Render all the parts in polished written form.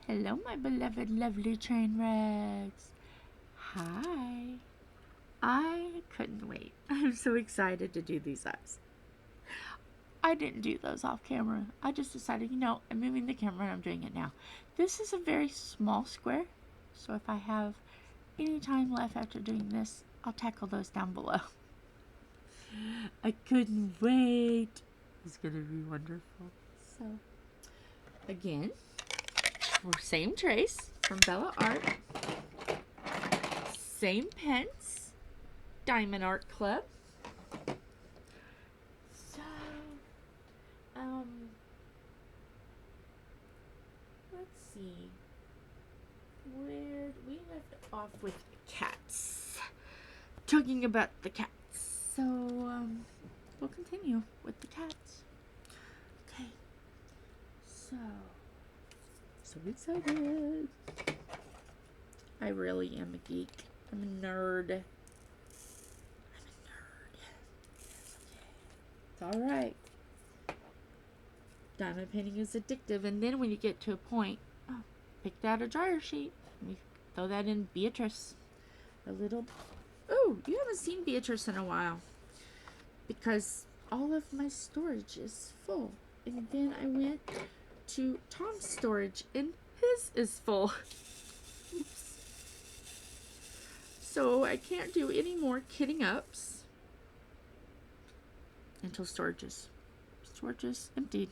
Hello, my beloved, lovely train wrecks. Hi. I couldn't wait. I'm so excited to do these apps. I didn't do those off camera. I just decided, I'm moving the camera and I'm doing it now. This is a very small square, so if I have any time left after doing this, I'll tackle those down below. I couldn't wait. It's gonna be wonderful. So, again, same trace from Bella Art, same pens, Diamond Art Club. So, let's see. Where we left off with cats. Talking about the cats. So, we'll continue with the cats. Okay. So excited. I really am a geek. I'm a nerd. It's alright. Diamond painting is addictive, and then when you get to a point, pick out a dryer sheet. We throw that in Beatrice. Oh, you haven't seen Beatrice in a while. Because all of my storage is full. And then I went to Tom's storage, and his is full. Oops. So I can't do any more kitting ups until storage is emptied.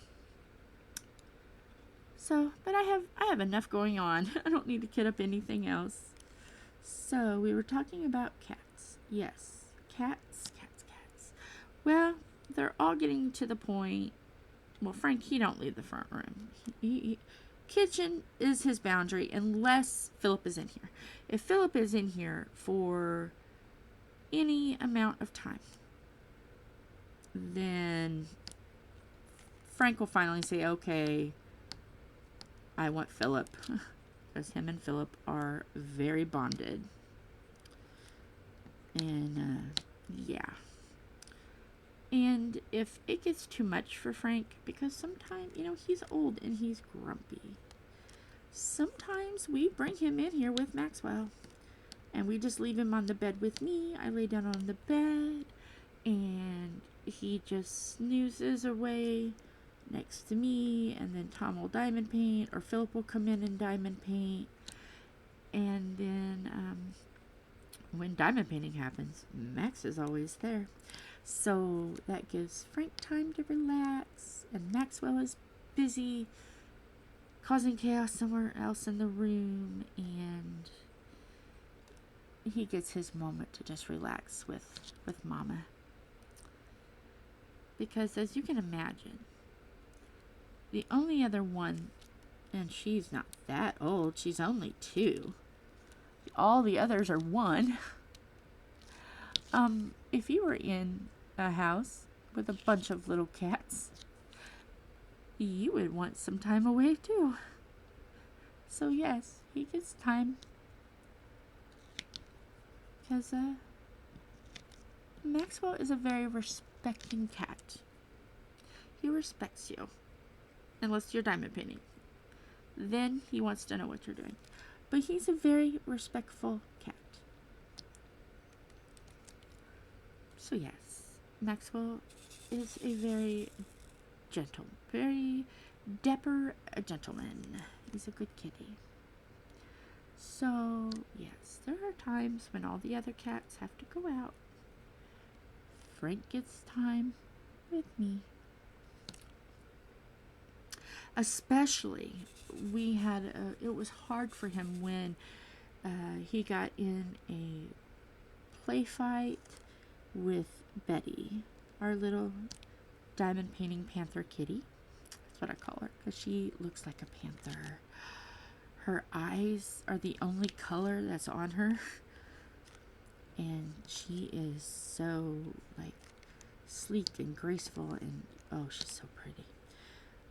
So, but I have enough going on. I don't need to kit up anything else. So we were talking about cats. Yes, cats. Well, they're all getting to the point. Well, Frank, he don't leave the front room. Kitchen is his boundary unless Philip is in here. If Philip is in here for any amount of time, then Frank will finally say, okay, I want Philip. Because him and Philip are very bonded. And, yeah. And if it gets too much for Frank, because sometimes, he's old and he's grumpy. Sometimes we bring him in here with Maxwell. And we just leave him on the bed with me. I lay down on the bed. And he just snoozes away next to me. And then Tom will diamond paint. Or Philip will come in and diamond paint. And then when diamond painting happens, Max is always there. So that gives Frank time to relax, and Maxwell is busy causing chaos somewhere else in the room, and he gets his moment to just relax with Mama. Because as you can imagine, the only other one, and she's not that old, she's only 2. All the others are 1. If you were in a house with a bunch of little cats, you would want some time away too. So yes, he gets time. Because, Maxwell is a very respecting cat. He respects you. Unless you're diamond painting. Then he wants to know what you're doing. But he's a very respectful cat. So yes, Maxwell is a very dapper gentleman. He's a good kitty. So yes, there are times when all the other cats have to go out. Frank gets time with me. Especially, it was hard for him when he got in a play fight with Betty, our little diamond painting panther kitty. That's what I call her, because she looks like a panther. Her eyes are the only color that's on her, and she is so sleek and graceful, and oh, she's so pretty.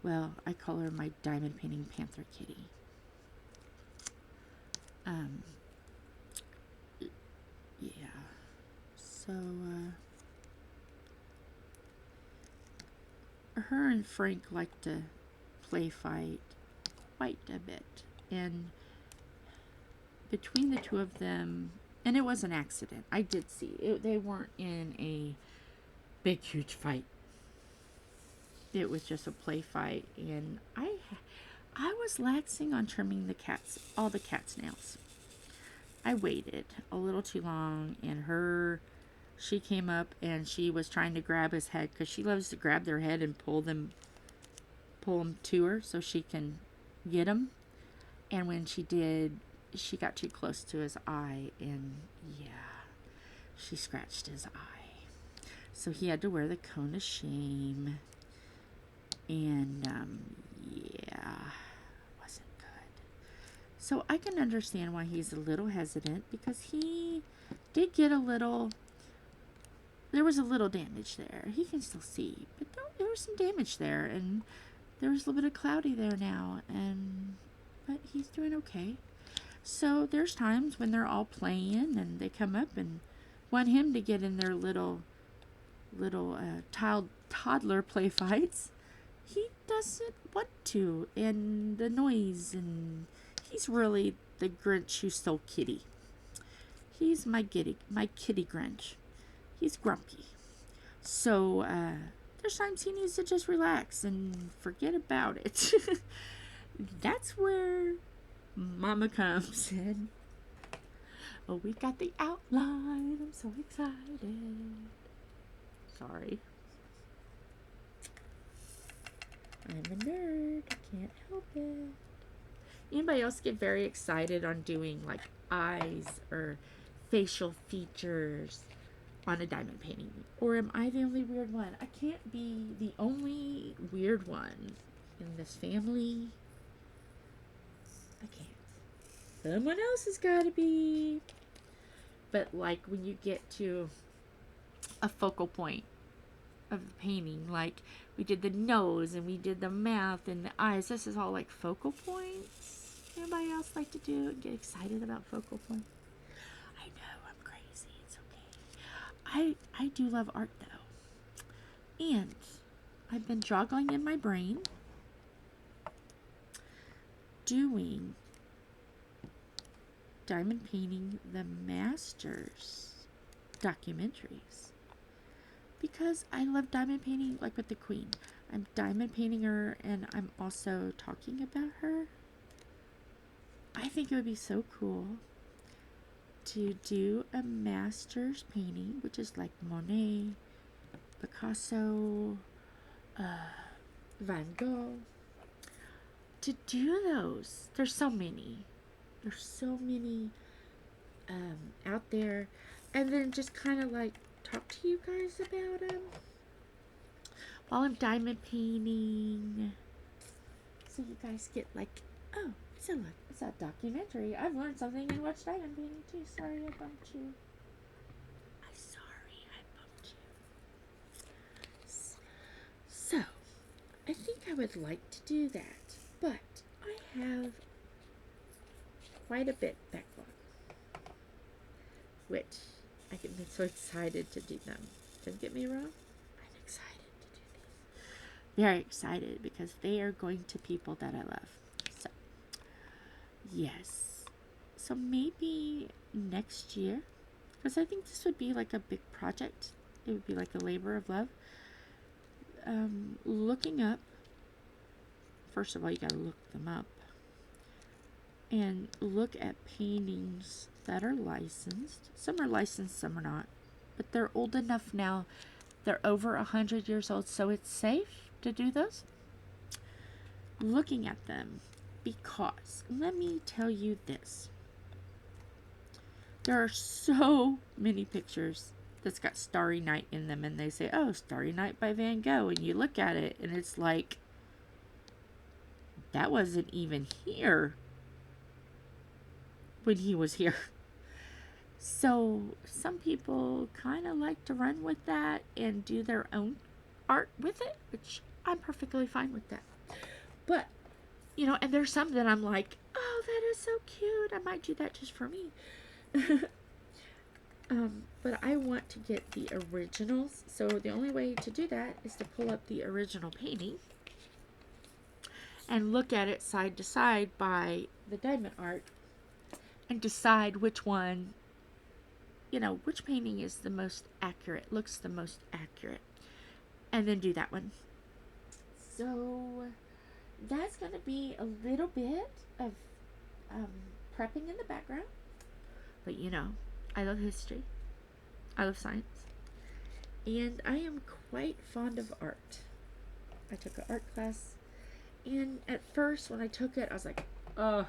Well, I call her my diamond painting panther kitty. Yeah. So, her and Frank like to play fight quite a bit. And between the two of them, and it was an accident. I did see it. They weren't in a big, huge fight. It was just a play fight, and I was laxing on trimming all the cat's nails. I waited a little too long, and she came up and she was trying to grab his head, because she loves to grab their head and pull them to her so she can get them. And when she did, she got too close to his eye, and yeah, she scratched his eye. So he had to wear the cone of shame. And yeah, wasn't good. So I can understand why he's a little hesitant, because he did get there was a little damage there. He can still see, but there was some damage there, and there was a little bit of cloudy there now, but he's doing okay. So there's times when they're all playing and they come up and want him to get in their little toddler play fights. He doesn't want to, and the noise, and he's really the Grinch who stole Kitty. He's my kitty Grinch. He's grumpy. So there's times he needs to just relax and forget about it. That's where Mama comes in. Oh, we got the outline. I'm so excited. Sorry. I'm a nerd. I can't help it. Anybody else get very excited on doing like eyes or facial features on a diamond painting? Or am I the only weird one? I can't be the only weird one in this family. I can't. Someone else has got to be. But like when you get to a focal point of the painting, like we did the nose and we did the mouth and the eyes. This is all like focal points. Anybody else like to do and get excited about focal points? I know, I'm crazy. It's okay. I do love art though. And I've been juggling in my brain doing diamond painting the Masters documentaries, because I love diamond painting, like with the Queen. I'm diamond painting her, and I'm also talking about her. I think it would be so cool to do a Masters painting, which is like Monet, Picasso, Van Gogh. To do those, there's so many out there, and then just kind of like talk to you guys about them while I'm diamond painting, so you guys get like, oh, so look, it's a documentary. I've learned something and watched diamond painting too. Sorry I bumped you. I'm sorry I bumped you. So I think I would like to do that, but I have quite a bit backlog, which I get so excited to do them. Don't get me wrong, I'm excited to do these. Very excited, because they are going to people that I love. So, yes. So maybe next year, because I think this would be like a big project. It would be like a labor of love. Looking up, first of all, you got to look them up. And look at paintings that are licensed. Some are licensed, some are not. But they're old enough now. They're over 100 years old, so it's safe to do those. Looking at them, because let me tell you this. There are so many pictures that's got Starry Night in them, and they say, oh, Starry Night by Van Gogh. And you look at it, and it's like, that wasn't even here when he was here. So some people kind of like to run with that and do their own art with it, which I'm perfectly fine with that. But, you know, and there's some that I'm like, oh, that is so cute. I might do that just for me. But I want to get the originals. So the only way to do that is to pull up the original painting and look at it side to side by the diamond art and decide which one, which painting is the most accurate, looks the most accurate, and then do that one. So that's going to be a little bit of prepping in the background. But I love history. I love science. And I am quite fond of art. I took an art class. And at first, when I took it, I was like, oh,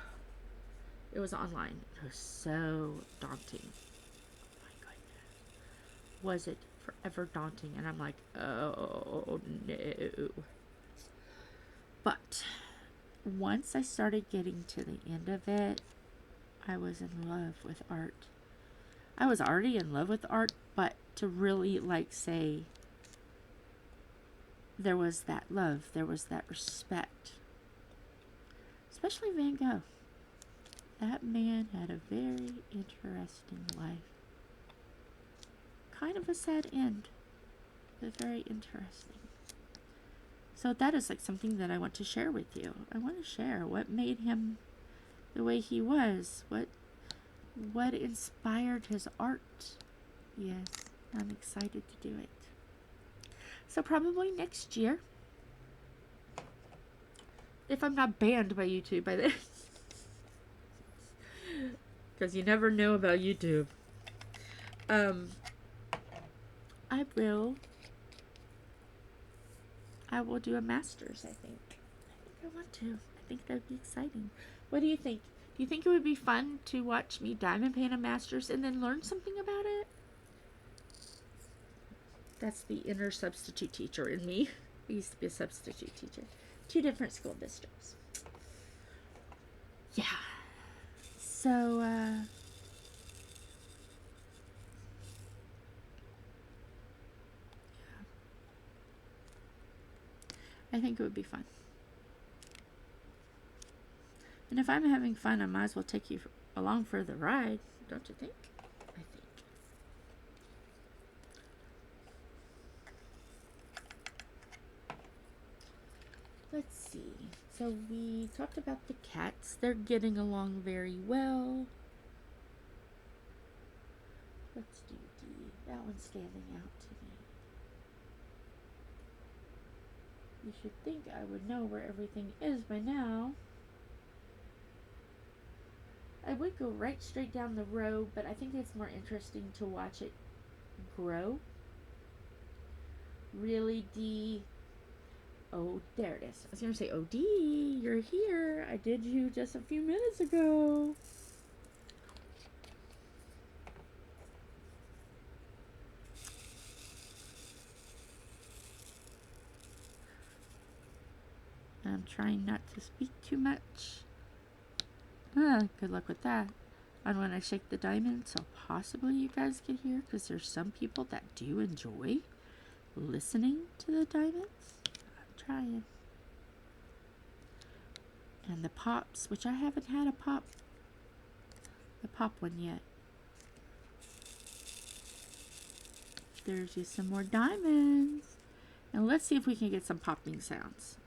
it was online. It was so daunting. Oh my goodness. Was it forever daunting? And I'm like, oh no. But once I started getting to the end of it, I was in love with art. I was already in love with art, but to really say there was that love, there was that respect. Especially Van Gogh. That man had a very interesting life. Kind of a sad end, but very interesting. So that is something that I want to share with you. I want to share what made him the way he was, what inspired his art. Yes, I'm excited to do it. So probably next year, if I'm not banned by YouTube by this, because you never know about YouTube, I will do a master's, I think I want to. I think that would be exciting. What do you think? Do you think it would be fun to watch me diamond paint a master's and then learn something about it? That's the inner substitute teacher in me. I used to be a substitute teacher. 2 different school districts. Yeah. So, I think it would be fun. And if I'm having fun, I might as well take you along for the ride, don't you think? I think. Let's see. So we talked about the cats. They're getting along very well. Let's do D. That one's standing out to me. You should think I would know where everything is by now. I would go right straight down the row, but I think it's more interesting to watch it grow. Really, D. Oh, there it is. I was going to say, oh, D, you're here. I did you just a few minutes ago. I'm trying not to speak too much. Good luck with that. And when I shake the diamond, so possibly you guys can hear, because there's some people that do enjoy listening to the diamonds. I'm trying. And the pops, which I haven't had the pop one yet. There's just some more diamonds. And let's see if we can get some popping sounds.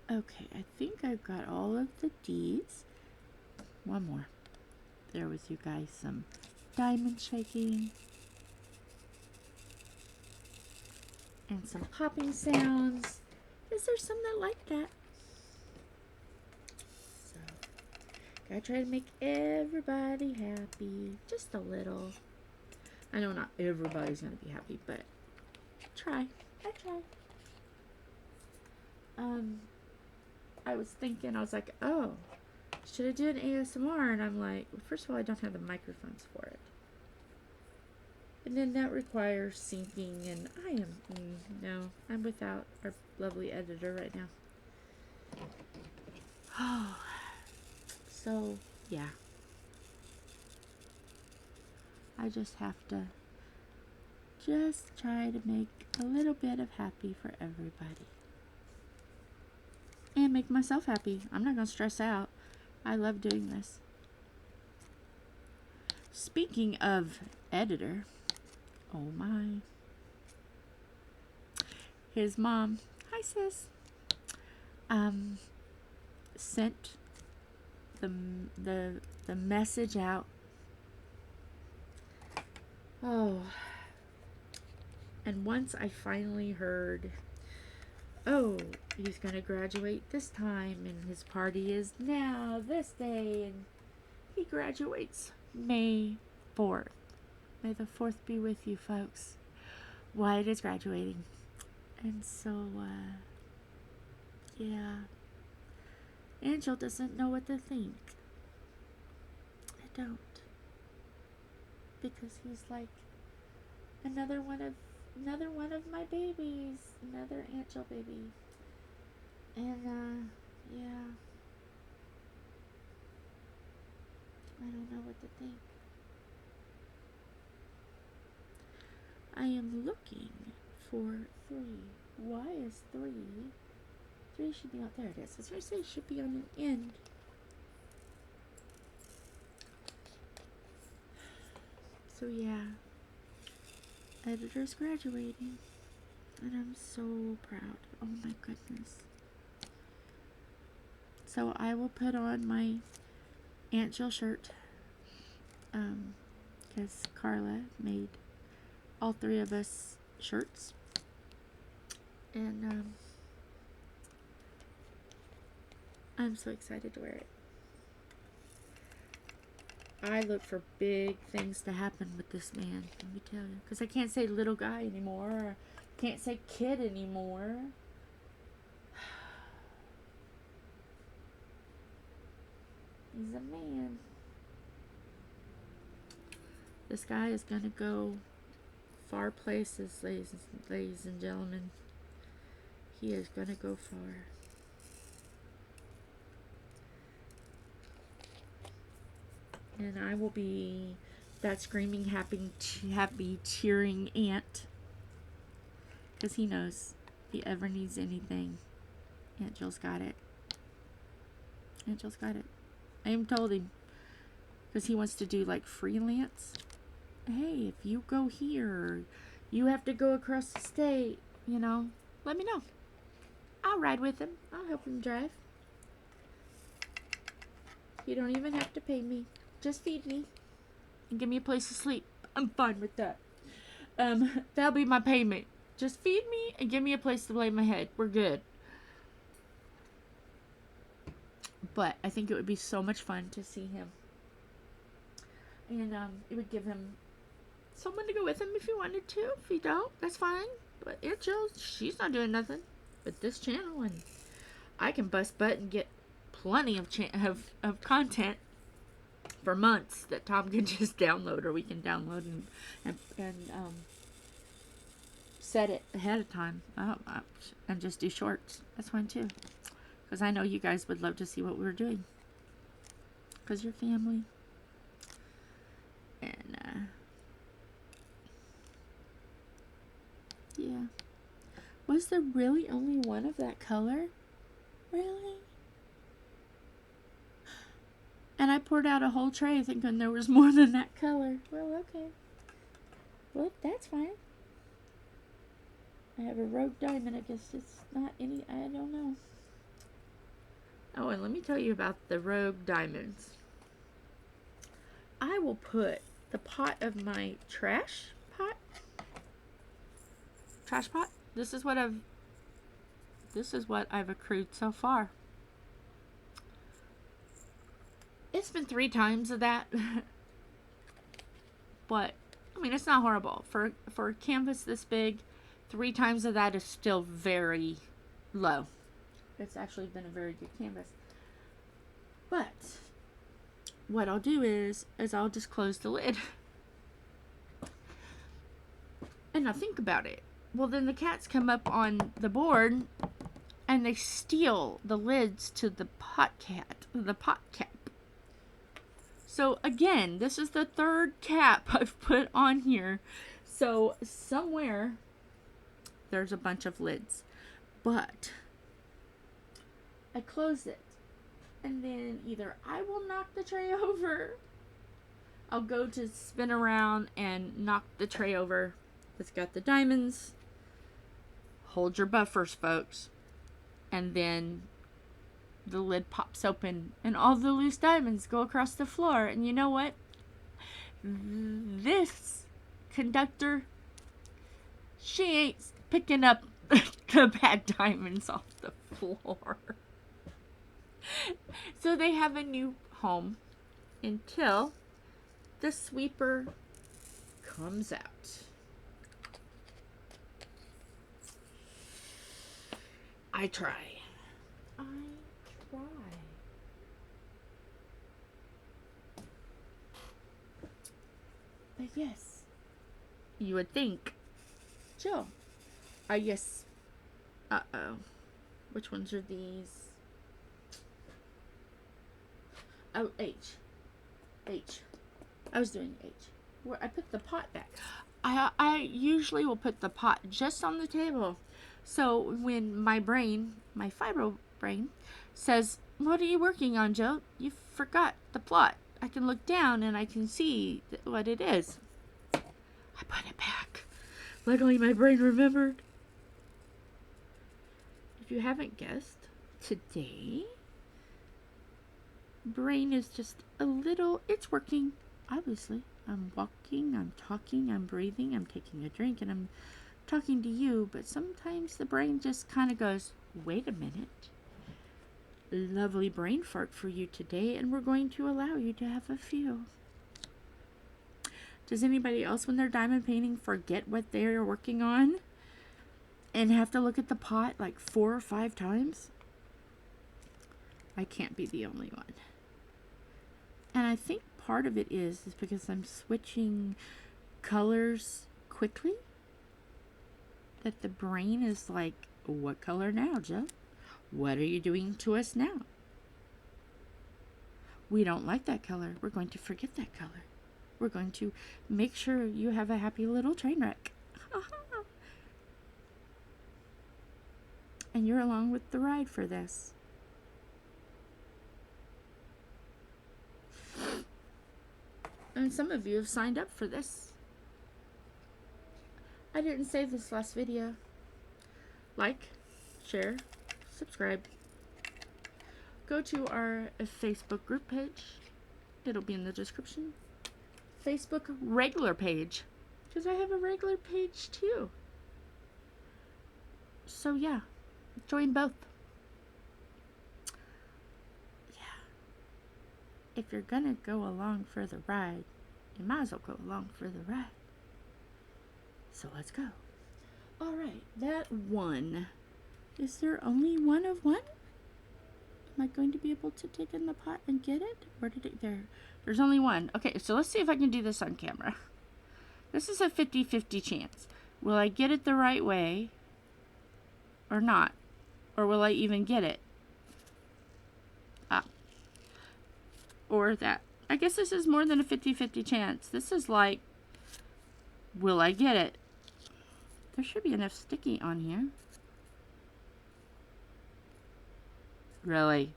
Okay, I think I've got all of the D's. One more. There was you guys some diamond shaking. And some popping sounds. Is there some that like that? So, gotta try to make everybody happy. Just a little. I know not everybody's gonna be happy, but I try. I was thinking, I was like, oh, should I do an ASMR? And I'm like, well, first of all, I don't have the microphones for it. And then that requires syncing, and I am, no, I'm without our lovely editor right now. Oh, so, yeah. I just have to just try to make a little bit of happy for everybody. And make myself happy. I'm not going to stress out. I love doing this. Speaking of editor, oh my. His mom, hi sis, sent the message out. Oh. And once I finally heard, oh, he's going to graduate this time, and his party is now, this day, and he graduates May 4th. May the 4th be with you, folks. Wyatt is graduating. And so, yeah. Angel doesn't know what to think. I don't. Because he's like another one of my babies. Another Angel baby. And, yeah. I don't know what to think. I am looking for 3. Why is 3? 3 should be on, there it is. I was going to say it should be on the end. So yeah. Editor's graduating. And I'm so proud. Oh my goodness. So I will put on my Aunt Jill shirt. Because Carla made all 3 of us shirts. And I'm so excited to wear it. I look for big things to happen with this man, let me tell you. Because I can't say little guy anymore. Or can't say kid anymore. He's a man. This guy is going to go far places, ladies and gentlemen. He is going to go far. And I will be that screaming, happy, cheering aunt. Because he knows if he ever needs anything, Aunt Jill's got it. Aunt Jill's got it. I even told him. Because he wants to do like freelance. Hey, if you go here, you have to go across the state, you know, let me know. I'll ride with him. I'll help him drive. You don't even have to pay me. Just feed me and give me a place to sleep. I'm fine with that. That'll be my payment. Just feed me and give me a place to lay my head. We're good. But I think it would be so much fun to see him. And it would give him someone to go with him if he wanted to. If he don't, that's fine. But Aunt Jill, she's not doing nothing but this channel, and I can bust butt and get plenty of content for months that Tom can just download, or we can download and set it ahead of time and just do shorts. That's fine too, because I know you guys would love to see what we were doing, because you're family. And yeah. Was there really only one of that color? Really? And I poured out a whole tray thinking there was more than that color. Well, okay. Well, that's fine. I have a rogue diamond. I guess it's not any, I don't know. Oh, and let me tell you about the rogue diamonds. I will put the pot of my trash pot. This is what I've accrued so far. It's been 3 times of that. But I mean, it's not horrible. For a canvas this big, 3 times of that is still very low. It's actually been a very good canvas. But what I'll do is I'll just close the lid. now think about it. Well, then the cats come up on the board and they steal the lids to the pot cap. So again, this is the third cap I've put on here. So somewhere there's a bunch of lids. But I close it. And then either I will knock the tray over. I'll go to spin around and knock the tray over. It's got the diamonds. Hold your buffers, folks. And then the lid pops open and all the loose diamonds go across the floor. And you know what? This conductor, she ain't picking up the bad diamonds off the floor. So they have a new home until the sweeper comes out. I try. But yes, you would think, Jill, yes, which ones are these? Oh, H. I was doing H. Where I put the pot back. I usually will put the pot just on the table. So when my fibro brain says, "What are you working on, Jill? You forgot the plot." I can look down and I can see what it is. I put it back. Luckily my brain remembered. If you haven't guessed, today brain is just a little, it's working, obviously. I'm walking, I'm talking, I'm breathing, I'm taking a drink, and I'm talking to you, but sometimes the brain just kind of goes, wait a minute. Lovely brain fart for you today, and we're going to allow you to have a few. Does anybody else, when they're diamond painting, forget what they're working on and have to look at the pot like 4 or 5 times? I can't be the only one. And I think part of it is because I'm switching colors quickly, that the brain is like, what color now, Jill? What are you doing to us now? We don't like that color. We're going to forget that color. We're going to make sure you have a happy little train wreck. And you're along with the ride for this. And some of you have signed up for this. I didn't save this last video. Like, share, subscribe. Go to our Facebook group page. It'll be in the description. Facebook regular page. Because I have a regular page too. So yeah, join both. Yeah. If you're gonna go along for the ride, you might as well go along for the ride. So let's go. Alright, that one. Is there only one of one? Am I going to be able to take in the pot and get it? Where did it there? There's only one. Okay, so let's see if I can do this on camera. This is a 50-50 chance. Will I get it the right way or not? Or will I even get it? Or that. I guess this is more than a 50-50 chance. This is like, will I get it? There should be enough sticky on here. Really?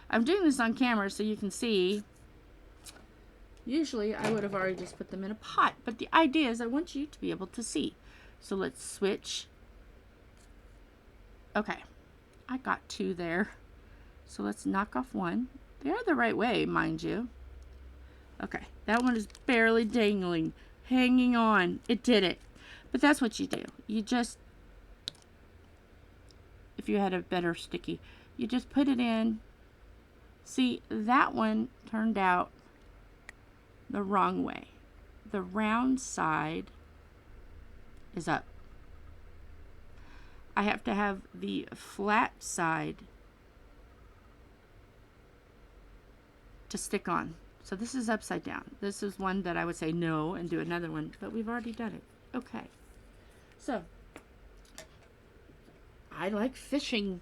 I'm doing this on camera so you can see. Usually I would have already just put them in a pot, but the idea is I want you to be able to see. So let's switch. Okay, I got 2 there. So let's knock off 1. They're the right way, mind you. Okay, that one is barely dangling, hanging on. It did it. But that's what you do. You just, if you had a better sticky, you just put it in. See, that one turned out the wrong way. The round side is up. I have to have the flat side to stick on. So this is upside down. This is one that I would say no and do another one, but we've already done it. Okay. So, I like fishing,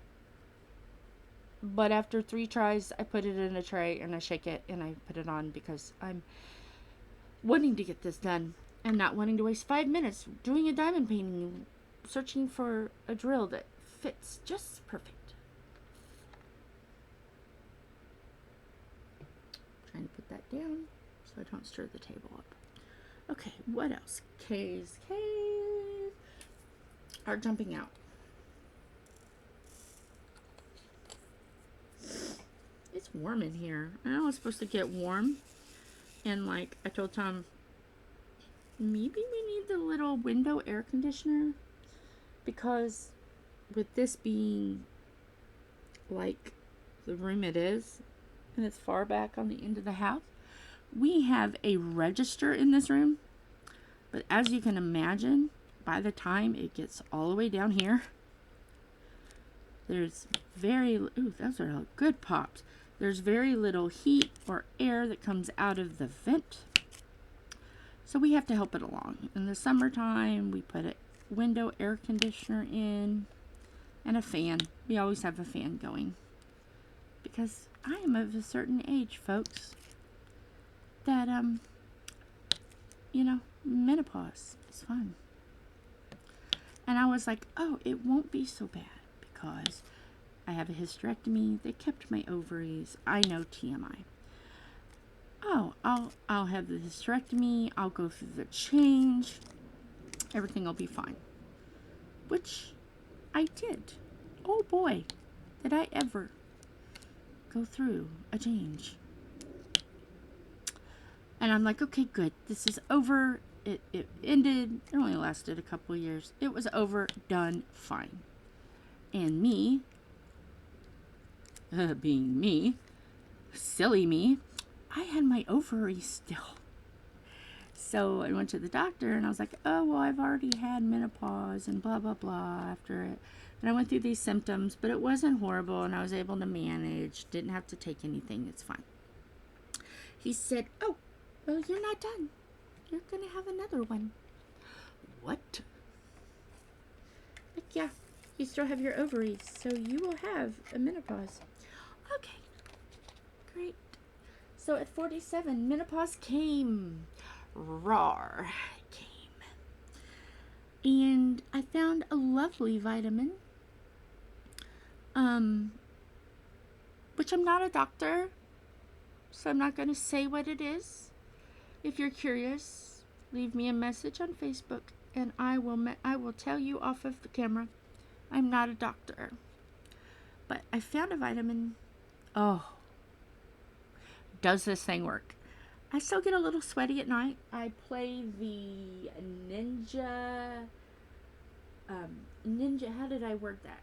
but after 3 tries, I put it in a tray and I shake it and I put it on because I'm wanting to get this done and not wanting to waste 5 minutes doing a diamond painting, searching for a drill that fits just perfect. Trying to put that down so I don't stir the table up. Okay, what else? K's are jumping out. It's warm in here. I know it's supposed to get warm. And like I told Tom, maybe we need the little window air conditioner. Because with this being like the room it is, and it's far back on the end of the house, we have a register in this room. But as you can imagine, by the time it gets all the way down here, there's those are good pops. There's very little heat or air that comes out of the vent. So we have to help it along. In the summertime, we put a window air conditioner in and a fan. We always have a fan going. Because I am of a certain age, folks, that, menopause is fun. And I was like, oh, it won't be so bad because I have a hysterectomy. They kept my ovaries. I know, TMI. Oh, I'll have the hysterectomy. I'll go through the change. Everything will be fine. Which I did. Oh boy, did I ever go through a change. And I'm like, okay, good. This is over. It ended. It only lasted a couple of years. It was over, done, fine. And me, being me, silly me, I had my ovaries still. So I went to the doctor and I was like, oh, well, I've already had menopause and blah, blah, blah after it. And I went through these symptoms, but it wasn't horrible and I was able to manage. Didn't have to take anything. It's fine. He said, oh, well, you're not done. You're going to have another one. What? Like, yeah, you still have your ovaries, so you will have a menopause. Okay, great. So at 47, menopause came. Rawr, came. And I found a lovely vitamin, which I'm not a doctor, so I'm not going to say what it is. If you're curious, leave me a message on Facebook, and I will tell you off of the camera. I'm not a doctor, but I found a vitamin. Oh, does this thing work? I still get a little sweaty at night. I play the Ninja, how did I word that?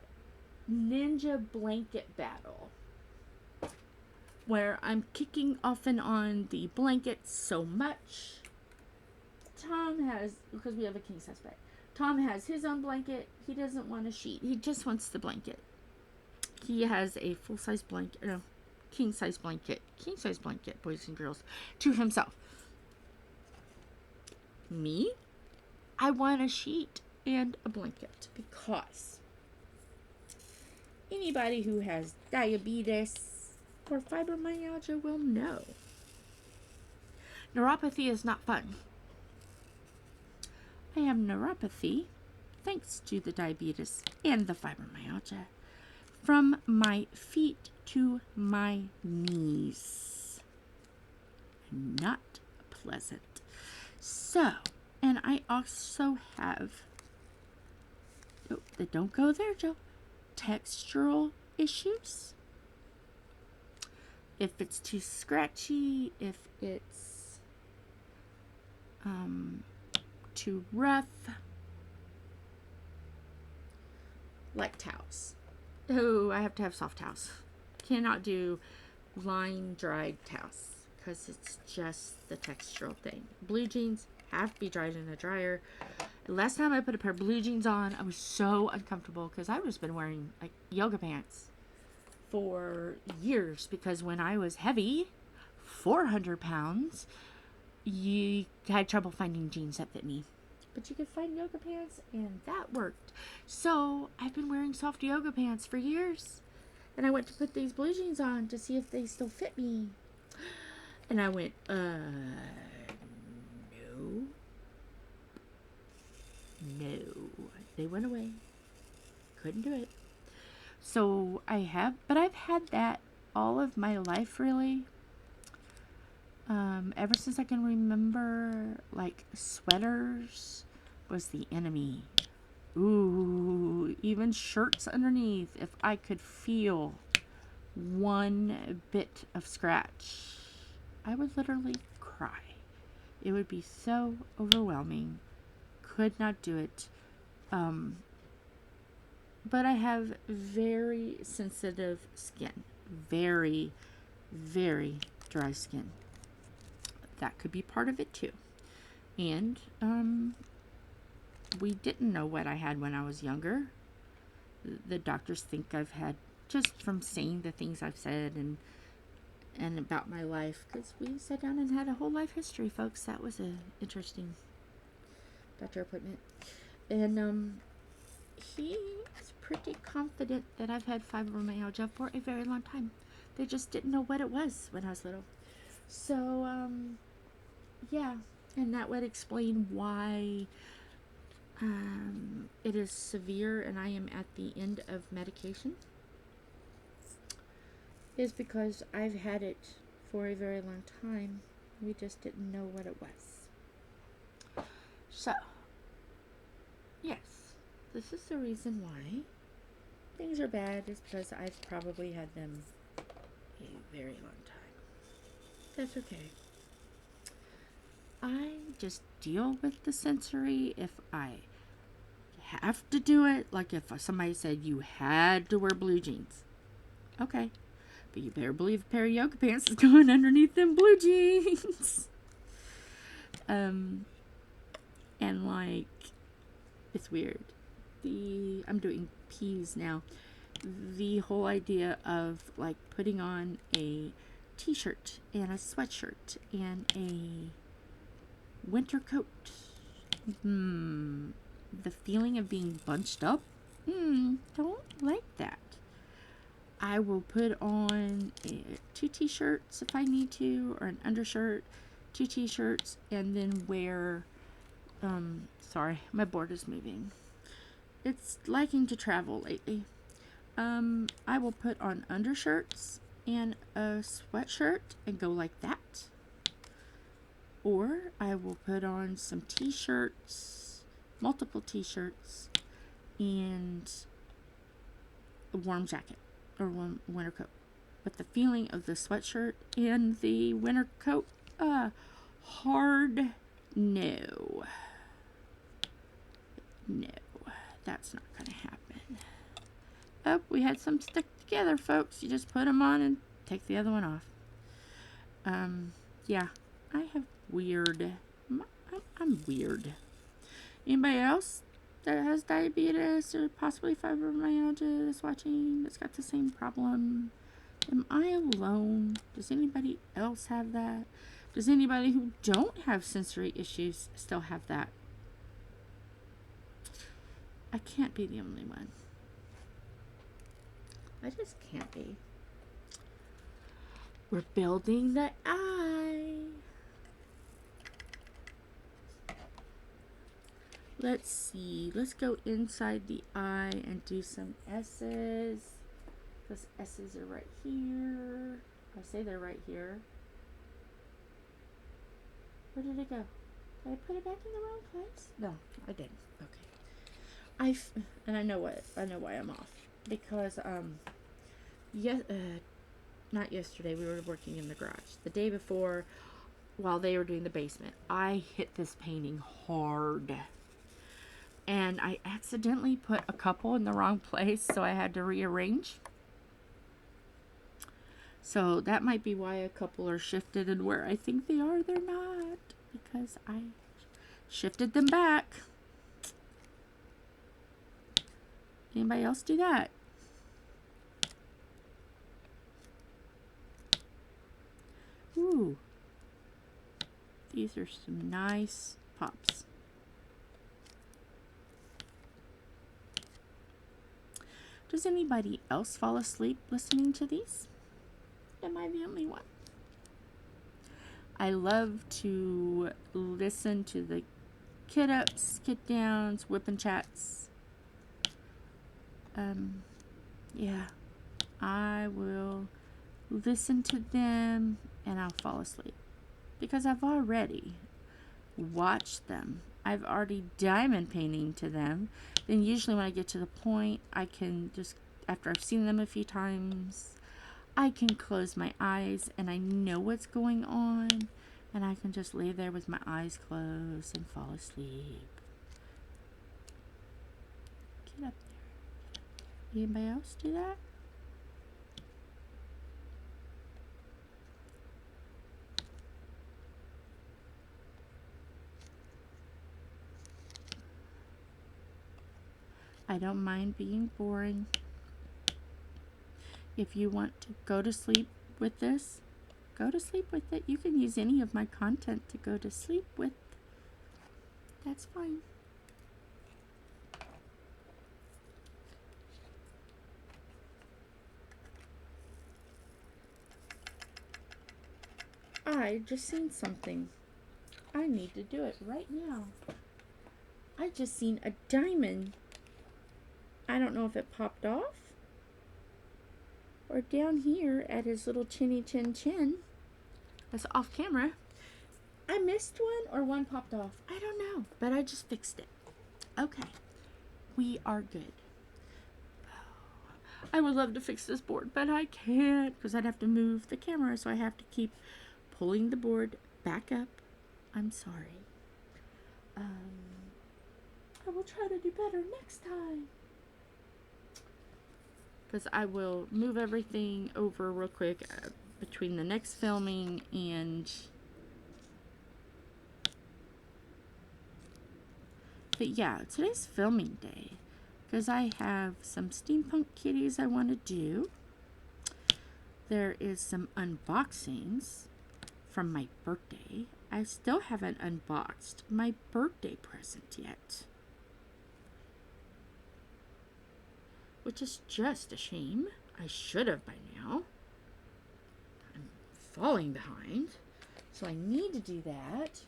Ninja blanket battle. Where I'm kicking off and on the blankets so much. Tom has, because we have a king size bed, Tom has his own blanket. He doesn't want a sheet. He just wants the blanket. He has a full-size blanket, no, king-size blanket, boys and girls, to himself. Me, I want a sheet and a blanket because anybody who has diabetes or fibromyalgia will know. Neuropathy is not fun. I have neuropathy thanks to the diabetes and the fibromyalgia from my feet to my knees. Not pleasant. So, and I also have, don't go there, Joe, textural issues. If it's too scratchy, if it's too rough, like towels. Oh, I have to have soft towels. Cannot do line dried towels because it's just the textural thing. Blue jeans have to be dried in a dryer. Last time I put a pair of blue jeans on, I was so uncomfortable because I've just been wearing like yoga pants for years because when I was heavy, 400 pounds, you had trouble finding jeans that fit me. But you could find yoga pants, and that worked. So I've been wearing soft yoga pants for years. And I went to put these blue jeans on to see if they still fit me. And I went, no. No. They went away. Couldn't do it. So I've had that all of my life, really. Ever since I can remember, like, sweaters was the enemy. Ooh, even shirts underneath. If I could feel one bit of scratch, I would literally cry. It would be so overwhelming. Could not do it. But I have very sensitive skin. Very, very dry skin. That could be part of it too. And we didn't know what I had when I was younger. The doctors think I've had, just from saying the things I've said and about my life, because we sat down and had a whole life history, folks. That was an interesting doctor appointment. And he is pretty confident that I've had fibromyalgia for a very long time. They just didn't know what it was when I was little. So, yeah, and that would explain why it is severe and I am at the end of medication. Is because I've had it for a very long time. We just didn't know what it was. So, yes, this is the reason why things are bad, is because I've probably had them a very long time. That's okay. I just deal with the sensory if I have to do it. Like if somebody said you had to wear blue jeans. Okay. But you better believe a pair of yoga pants is going underneath them blue jeans. And like, it's weird. I'm doing P's now. The whole idea of like putting on a t-shirt and a sweatshirt and a winter coat. The feeling of being bunched up. Don't like that. I will put on 2 t-shirts if I need to, or an undershirt, 2 t-shirts, and then wear, sorry, my board is moving. It's liking to travel lately. I will put on undershirts and a sweatshirt and go like that. Or I will put on some t-shirts, multiple t-shirts, and a warm jacket or winter coat. But the feeling of the sweatshirt and the winter coat, hard no. No, that's not going to happen. Oh, we had some stick together, folks. You just put them on and take the other one off. Yeah, I have weird. I'm weird. Anybody else that has diabetes or possibly fibromyalgia that's watching that's got the same problem? Am I alone? Does anybody else have that? Does anybody who don't have sensory issues still have that? I can't be the only one. I just can't be. We're building the eye. Let's see. Let's go inside the eye and do some S's. Those S's are right here. I say they're right here. Where did it go? Did I put it back in the wrong place? No, I didn't. Okay. And I know why I'm off. Because not yesterday, we were working in the garage. The day before, while they were doing the basement, I hit this painting hard. And I accidentally put a couple in the wrong place, so I had to rearrange. So that might be why a couple are shifted, and where I think they are, they're not. Because I shifted them back. Anybody else do that? Ooh. These are some nice pops. Does anybody else fall asleep listening to these? Am I the only one? I love to listen to the kid ups, kid downs, whip and chats. Yeah, I will listen to them and I'll fall asleep because I've already watched them. I've already diamond painting to them. Then usually when I get to the point, I can just, after I've seen them a few times, I can close my eyes and I know what's going on, and I can just lay there with my eyes closed and fall asleep. Get up there. Anybody else do that? I don't mind being boring. If you want to go to sleep with this, go to sleep with it. You can use any of my content to go to sleep with. That's fine. I just seen something. I need to do it right now. I just seen a diamond. I don't know if it popped off or down here at his little chinny chin chin. That's off camera. I missed one or one popped off. I don't know, but I just fixed it. Okay, we are good. I would love to fix this board, but I can't because I'd have to move the camera, so I have to keep pulling the board back up. I'm sorry. I will try to do better next time. Because I will move everything over real quick between the next filming and... But yeah, today's filming day. Because I have some steampunk kitties I want to do. There is some unboxings from my birthday. I still haven't unboxed my birthday present yet. Which is just a shame. I should have by now. I'm falling behind. So I need to do that.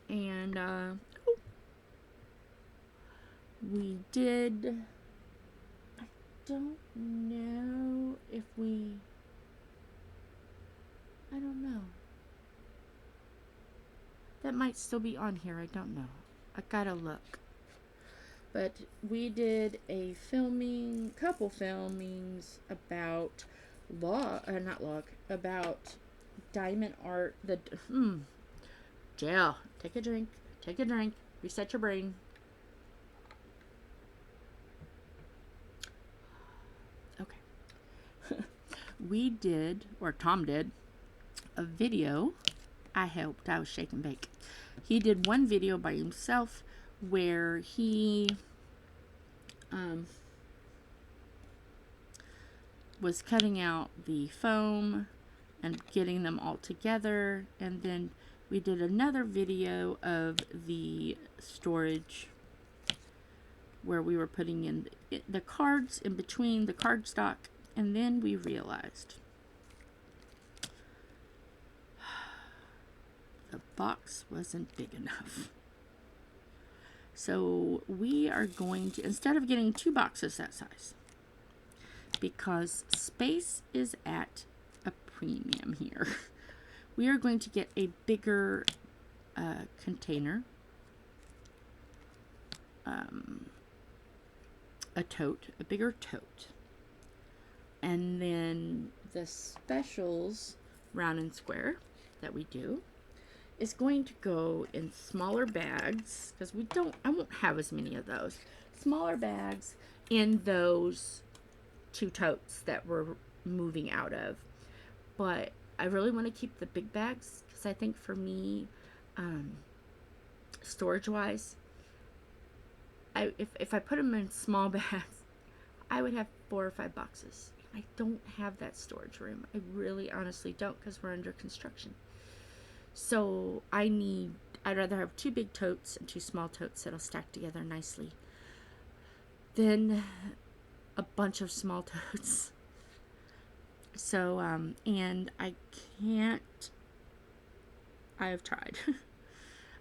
And, we did... I don't know if we... I don't know. That might still be on here. I don't know. I gotta look. But we did a couple filmings about about diamond art. Jail. Take a drink. Reset your brain. Okay. We did, or Tom did, a video. I helped. I was shake and bake. He did one video by himself where he was cutting out the foam and getting them all together, and then we did another video of the storage where we were putting in the cards in between the cardstock, and then we realized the box wasn't big enough. So we are going to, instead of getting 2 boxes that size, because space is at a premium here, we are going to get a bigger container, a bigger tote. And then the specials, round and square, that we do, is going to go in smaller bags, because I won't have as many of those. Smaller bags in those 2 totes that we're moving out of. But I really want to keep the big bags, because I think for me, storage-wise, if I put them in small bags, I would have 4 or 5 boxes. I don't have that storage room. I really honestly don't, because we're under construction. So I'd rather have 2 big totes and 2 small totes that'll stack together nicely than a bunch of small totes. So, and I've tried.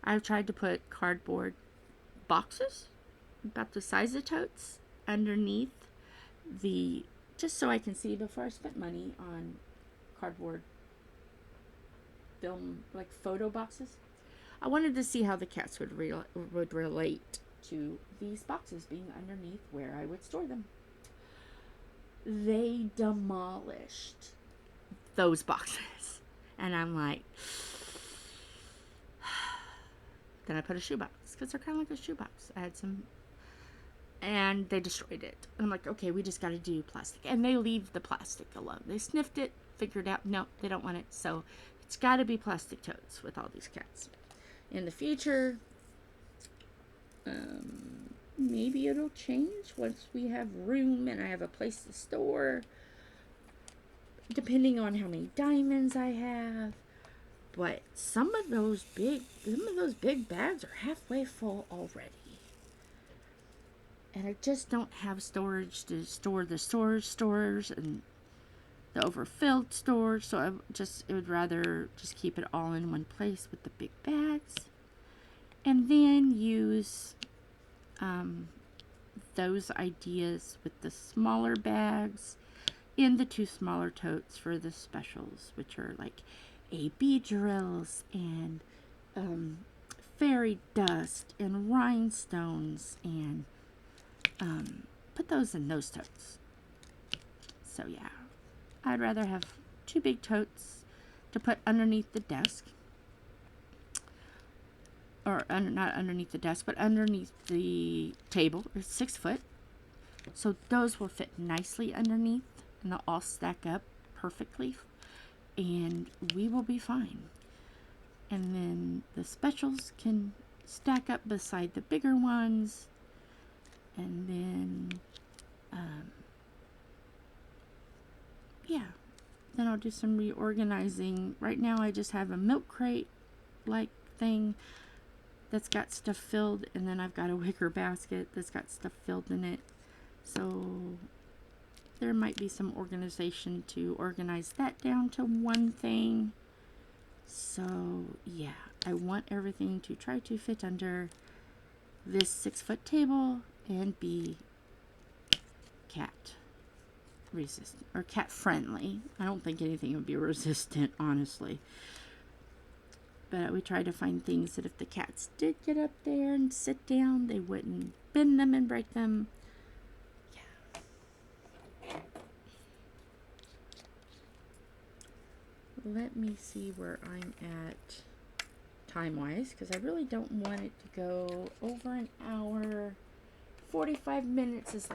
I've tried to put cardboard boxes about the size of totes underneath just so I can see before I spent money on cardboard film, like photo boxes. I wanted to see how the cats would relate to these boxes being underneath where I would store them. They demolished those boxes. And I'm like, then I put a shoebox, because they're kind of like a shoebox. I had some, and they destroyed it. And I'm like, okay, we just got to do plastic. And they leave the plastic alone. They sniffed it, figured out, no, they don't want it. So it's got to be plastic totes with all these cats. In the future, maybe it'll change once we have room and I have a place to store, depending on how many diamonds I have. But some of those big bags are halfway full already. And I just don't have storage to store the stores and the overfilled stores. So I would rather just keep it all in one place with the big bags. And then use those ideas with the smaller bags in the 2 smaller totes for the specials, which are like AB drills and fairy dust and rhinestones, and put those in those totes. So yeah, I'd rather have 2 big totes to put underneath the desk, or not underneath the desk, but underneath the table. It's 6 foot, so those will fit nicely underneath, and they'll all stack up perfectly, and we will be fine. And then the specials can stack up beside the bigger ones, and then then I'll do some reorganizing. Right now I just have a milk crate like thing that's got stuff filled, and then I've got a wicker basket that's got stuff filled in it. So there might be some organization to organize that down to one thing. So yeah, I want everything to try to fit under this 6 foot table and be cat resistant or cat friendly. I don't think anything would be resistant, honestly. But we try to find things that if the cats did get up there and sit down, they wouldn't bend them and break them. Yeah. Let me see where I'm at time-wise, because I really don't want it to go over an hour. 45 minutes is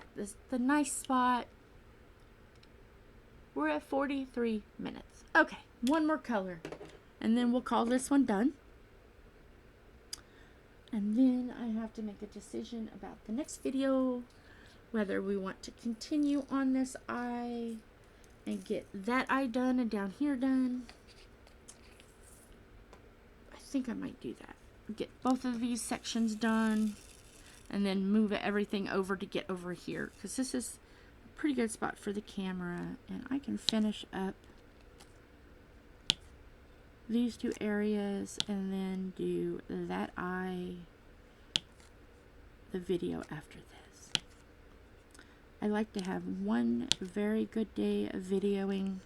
the nice spot. We're at 43 minutes. Okay, one more color, and then we'll call this one done. And then I have to make a decision about the next video, whether we want to continue on this eye and get that eye done and down here done. I think I might do that. Get both of these sections done, and then move everything over to get over here, because this is a pretty good spot for the camera, and I can finish up these 2 areas and then do that eye, the video after this. I like to have one very good day of videoing,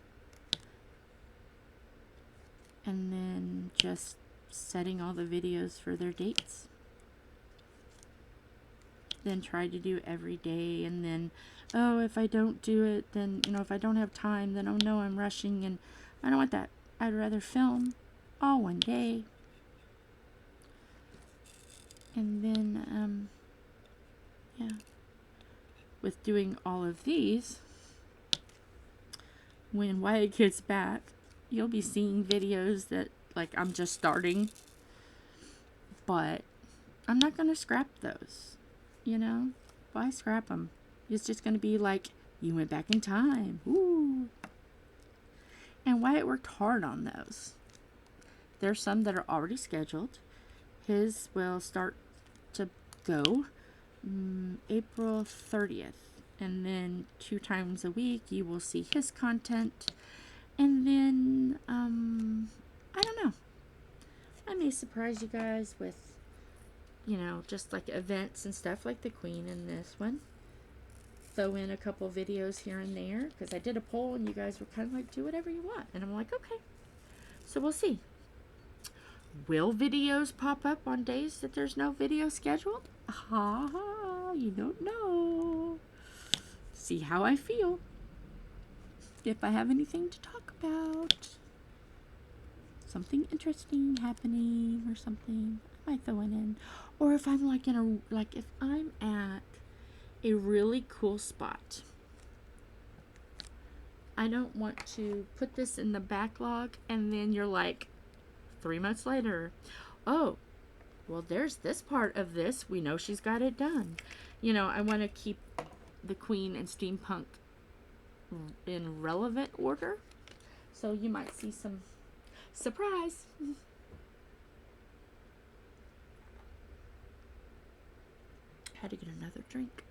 and then just setting all the videos for their dates. Then try to do every day, and then, oh, if I don't do it, then, if I don't have time, then, oh no, I'm rushing, and I don't want that. I'd rather film all one day. And then, yeah. With doing all of these, when Wyatt gets back, you'll be seeing videos that, like, I'm just starting. But I'm not going to scrap those. Why scrap them? It's just going to be like You went back in time. Ooh. And Wyatt worked hard on those. There's some that are already scheduled. His will start to go April 30th. And then 2 times a week you will see his content. And then, I don't know. I may surprise you guys with, you know, just like events and stuff like the Queen in this one. Throw in a couple videos here and there, because I did a poll and you guys were kind of like, do whatever you want. And I'm like, okay. So we'll see. Will videos pop up on days that there's no video scheduled? You don't know. See how I feel. If I have anything to talk about. Something interesting happening or something, I might throw it in. Or if I'm like if I'm at a really cool spot, I don't want to put this in the backlog and then you're like 3 months later, oh, well, there's this part of this, we know she's got it done. You know, I want to keep the Queen and Steampunk in relevant order, so you might see some surprise. Had to get another drink.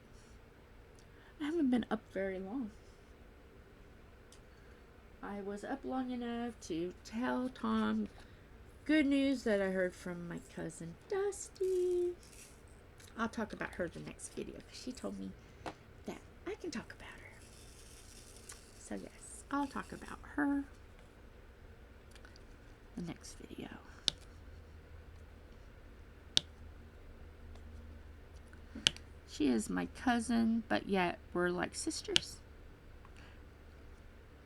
I haven't been up very long. I was up long enough to tell Tom good news that I heard from my cousin Dusty. I'll talk about her the next video because she told me that I can talk about her. So yes, I'll talk about her the next video. She is my cousin, but yet we're like sisters.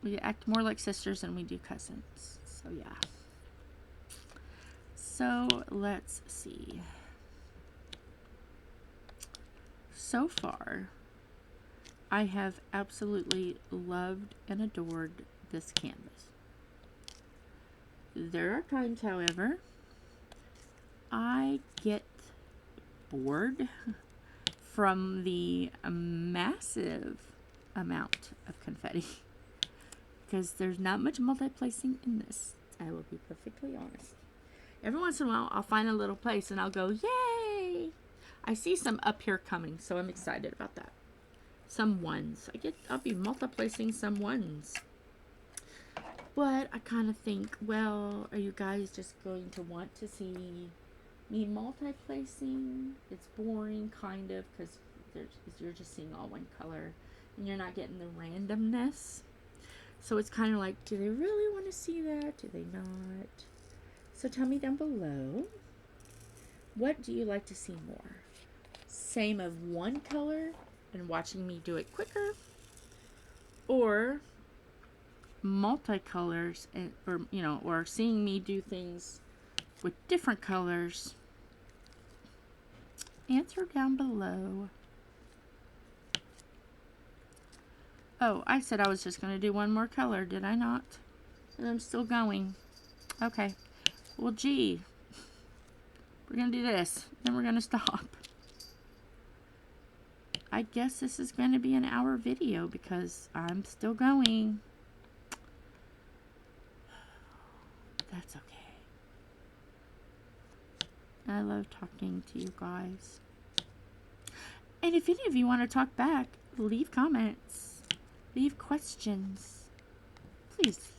We act more like sisters than we do cousins. So yeah. So let's see. So far, I have absolutely loved and adored this canvas. There are times, however, I get bored from the massive amount of confetti because there's not much multi-placing in this. I will be perfectly honest. Every once in a while, I'll find a little place and I'll go, yay! I see some up here coming, so I'm excited about that. Some ones. I'll be multi-placing some ones. But I kind of think, well, are you guys just going to want to see me multi-placing? It's boring, kind of, because you're just seeing all one color and you're not getting the randomness. So it's kind of like, do they really want to see that? Do they not? So tell me down below, what do you like to see more? Same of one color and watching me do it quicker, or multicolors, and or seeing me do things with different colors? Answer down below. Oh, I said I was just going to do one more color, did I not? And I'm still going. Okay. Well, gee. We're going to do this. Then we're going to stop. I guess this is going to be an hour video because I'm still going. That's okay. I love talking to you guys. And if any of you want to talk back, leave comments. Leave questions. Please.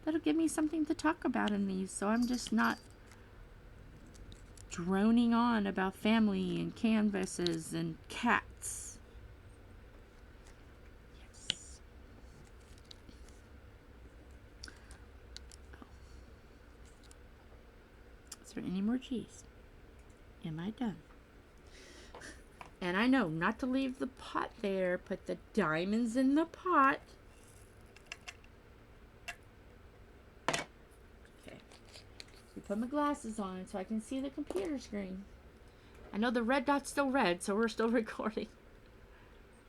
That'll give me something to talk about in these, so I'm just not droning on about family and canvases and cats. Yes. Oh. Is there any more cheese? Am I done? And I know not to leave the pot there. Put the diamonds in the pot. Okay. Put my glasses on so I can see the computer screen. I know the red dot's still red, so we're still recording.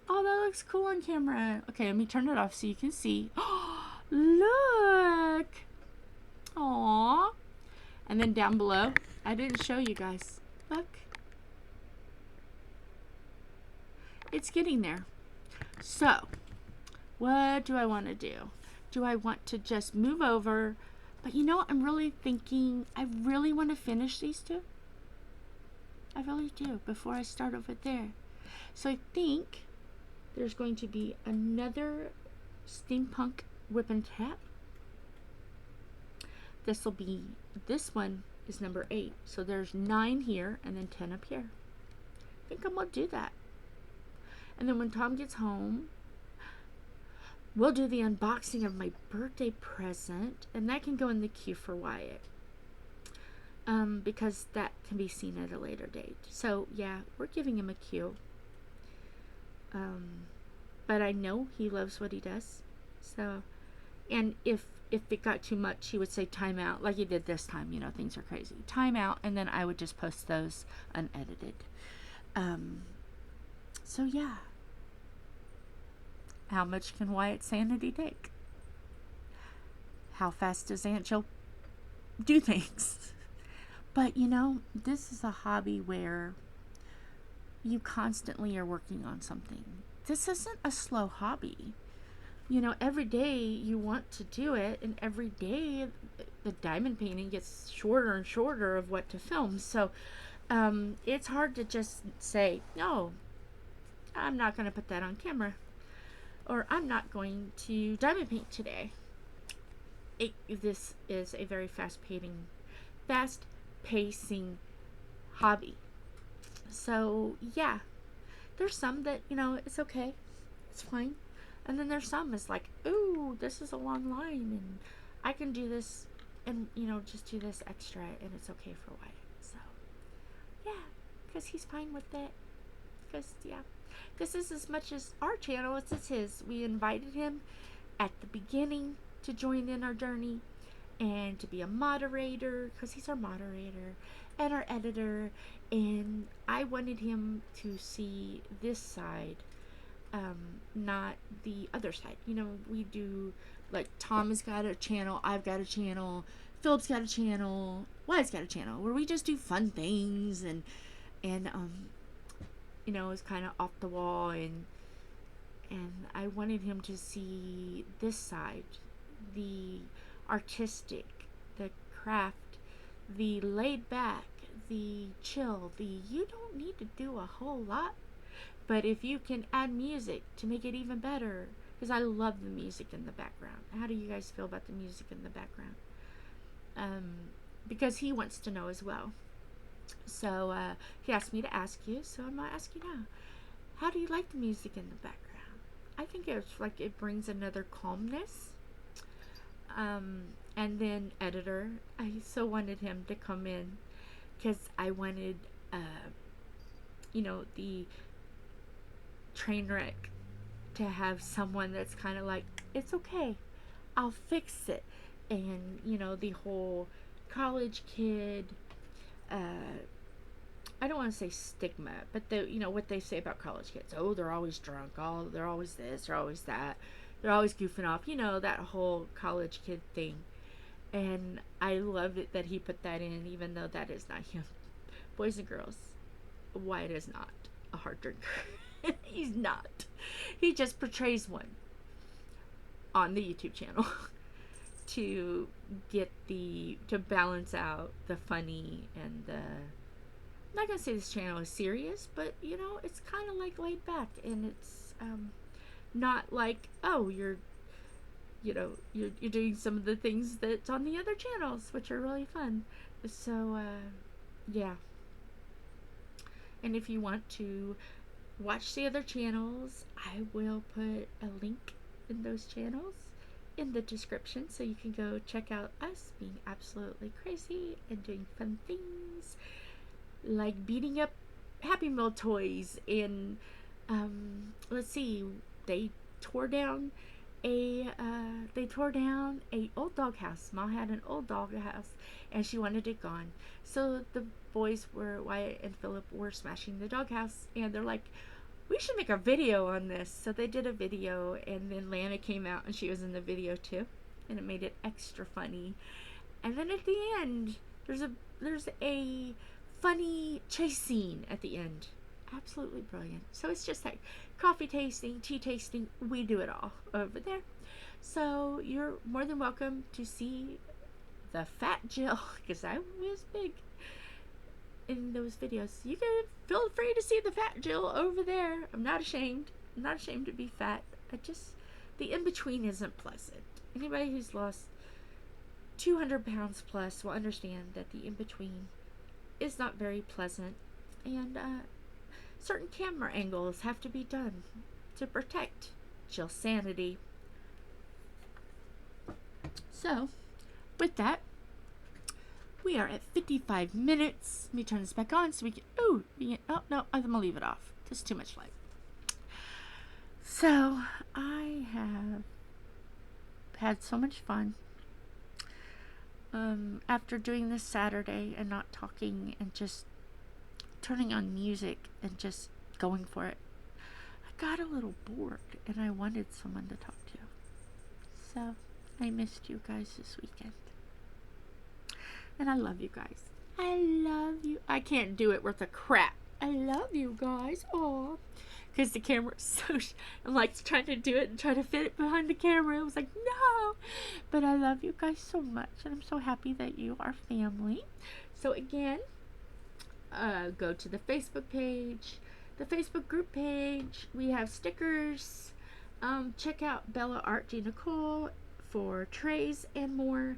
Oh, that looks cool on camera. Okay, let me turn it off so you can see. Oh, look! Aww. And then down below, I didn't show you guys. Look. It's getting there. So, what do I want to do? Do I want to just move over? But you know, I'm really thinking, I really want to finish these two. I really do, before I start over there. So I think there's going to be another Steampunk whip and tap. This one is number 8. So there's 9 here and then 10 up here. I think I'm going to do that. And then when Tom gets home, we'll do the unboxing of my birthday present, and that can go in the queue for Wyatt. Because that can be seen at a later date. So yeah, we're giving him a queue. But I know he loves what he does. So, and if it got too much, he would say time out, like he did this time. You know, things are crazy. Time out, and then I would just post those unedited. So yeah. How much can Wyatt's sanity take? How fast does Aunt Jill do things? But you know, this is a hobby where you constantly are working on something. This isn't a slow hobby. You know, every day you want to do it, and every day the diamond painting gets shorter and shorter of what to film. So it's hard to just say, no, I'm not going to put that on camera. Or I'm not going to diamond paint today. This is a very fast-pacing hobby. So yeah, there's some that, you know, it's okay, it's fine. And then there's some that's like, ooh, this is a long line, and I can do this, and you know, just do this extra, and it's okay for Wyatt. So yeah, because he's fine with it. Because yeah, this is as much as our channel as it's his. We invited him at the beginning to join in our journey and to be a moderator, because he's our moderator and our editor, and I wanted him to see this side, not the other side. You know, we do, like, Tom has got a channel, I've got a channel, Philip's got a channel, Wyatt's got a channel, where we just do fun things, and you know, it's kind of off the wall, and I wanted him to see this side, the artistic, the craft, the laid back, the chill, the you don't need to do a whole lot, but if you can add music to make it even better, because I love the music in the background. How do you guys feel about the music in the background? Because he wants to know as well. So he asked me to ask you, so I'm going to ask you now. How do you like the music in the background? I think it's like it brings another calmness. And then editor, I so wanted him to come in, because I wanted, you know, the train wreck to have someone that's kind of like, it's okay, I'll fix it. And, you know, the whole college kid, I don't want to say stigma, but you know what they say about college kids. Oh, they're always drunk. Oh, they're always this. They're always that. They're always goofing off. You know, that whole college kid thing. And I loved it that he put that in, even though that is not him. Boys and girls, Wyatt is not a hard drinker. He's not. He just portrays one on the YouTube channel to balance out the funny and the, I'm not gonna say this channel is serious, but you know, it's kind of like laid back, and it's not like, oh, you're doing some of the things that's on the other channels, which are really fun. So yeah, and if you want to watch the other channels, I will put a link in those channels in the description, so you can go check out us being absolutely crazy and doing fun things like beating up Happy Meal toys, and let's see, they tore down a old dog house. Ma had an old dog house, and she wanted it gone. So the boys Wyatt and Philip were smashing the dog house, and they're like, we should make a video on this. So they did a video, and then Lana came out, and she was in the video too, and it made it extra funny. And then at the end, there's a funny chase scene at the end. Absolutely brilliant. So it's just like coffee tasting, tea tasting, we do it all over there. So you're more than welcome to see the fat Jill, because I was big in those videos. You can feel free to see the fat Jill over there. I'm not ashamed. I'm not ashamed to be fat. The in-between isn't pleasant. Anybody who's lost 200 pounds plus will understand that the in-between is not very pleasant. And certain camera angles have to be done to protect Jill's sanity. So, with that, we are at 55 minutes. Let me turn this back on so we can. Oh no, I'm gonna leave it off. There's too much light. So, I have had so much fun. After doing this Saturday and not talking and just turning on music and just going for it, I got a little bored and I wanted someone to talk to. So, I missed you guys this weekend. And I love you guys. I love you. I can't do it worth a crap. I love you guys. Aw. Because the camera's so... I'm like trying to do it and trying to fit it behind the camera. I was like, no. But I love you guys so much. And I'm so happy that you are family. So again, go to the Facebook page. The Facebook group page. We have stickers. Check out Bella Art G. Nicole for trays and more.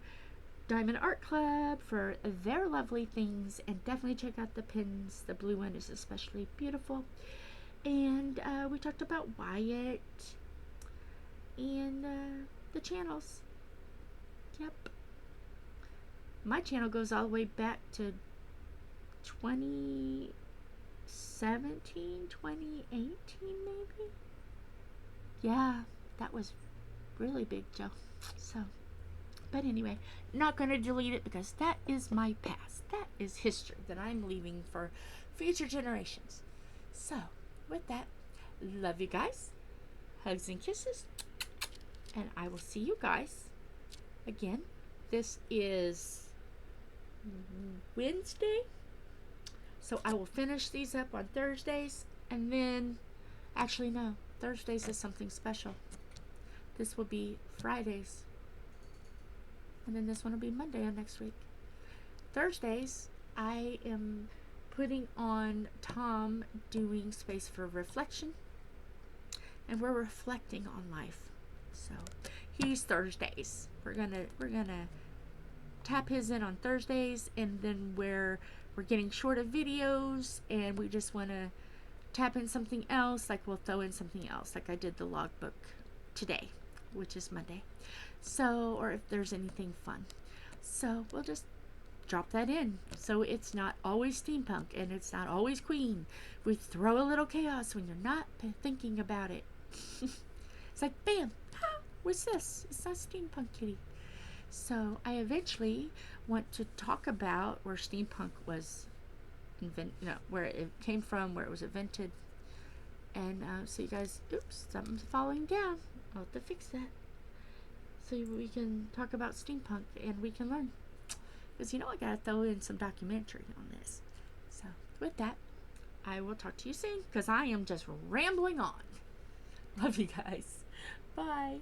Diamond Art Club for their lovely things, and definitely check out the pins. The blue one is especially beautiful. And we talked about Wyatt and the channels. Yep. My channel goes all the way back to 2017, 2018 maybe. Yeah, that was really big, Joe. So, but anyway, not going to delete it because that is my past. That is history that I'm leaving for future generations. So, with that, love you guys. Hugs and kisses. And I will see you guys again. This is Wednesday. So I will finish these up on Thursdays. And then, actually no, Thursdays is something special. This will be Fridays. And then this one will be Monday of next week. Thursdays, I am putting on Tom doing Space for Reflection. And we're reflecting on life. So, he's Thursdays. We're gonna tap his in on Thursdays, and then we're getting shorter videos, and we just wanna tap in something else, like we'll throw in something else, like I did the logbook today, which is Monday. So, or if there's anything fun. So, we'll just drop that in. So, it's not always steampunk, and it's not always Queen. We throw a little chaos when you're not thinking about it. It's like, bam, what's this? It's not steampunk kitty. So, I eventually want to talk about where steampunk was where it came from, where it was invented. And so you guys, oops, something's falling down. I'll have to fix that. So we can talk about steampunk and we can learn. Because I gotta throw in some documentary on this. So with that, I will talk to you soon because I am just rambling on. Love you guys. Bye.